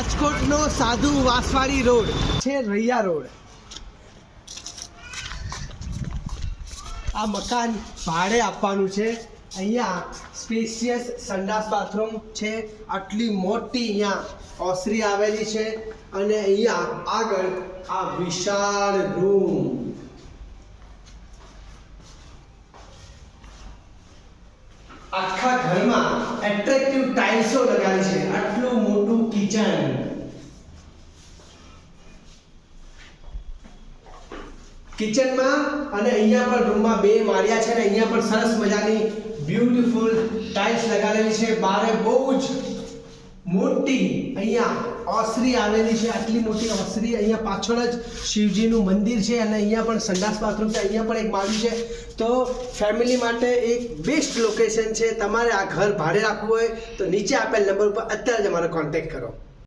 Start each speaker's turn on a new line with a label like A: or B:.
A: રાજકોટનો સાધુ વાસવાડી રોડ છે, રૈયા રોડ. આ મકાન ભાડે આપવાનું છે. અહીંયા સ્પેશિયસ સંડાસ બાથરૂમ છે. આટલી મોટી અહીંયા ઓસરી આવેલી છે અને અહીંયા આગળ આ વિશાળ રૂમ. આખા ઘરમાં એટ્રેક્ટિવ ટાઇલ્સો લગાવી છે. આટલું મોટું કિચન. કિચનમાં અને અહીંયા પણ રૂમમાં બે માળિયા છે ને અહીંયા પણ સરસ મજાની બ્યુટીફુલ ટાઇલ્સ લગાવેલી છે. બારે બહુ જ મોટી અહીંયા ઓસરી આવેલી છે. આટલી મોટી ઓસરી. અહીંયા પાછળ જ શિવજીનું મંદિર છે અને અહીંયા પણ સંડાસ બાથરૂમ છે. અહીંયા પણ એક માળી છે. તો ફેમિલી માટે એક બેસ્ટ લોકેશન છે. તમારે આ ઘર ભાડે રાખવું હોય તો નીચે આપેલ નંબર ઉપર અત્યારે જ અમારો કોન્ટેક્ટ કરો.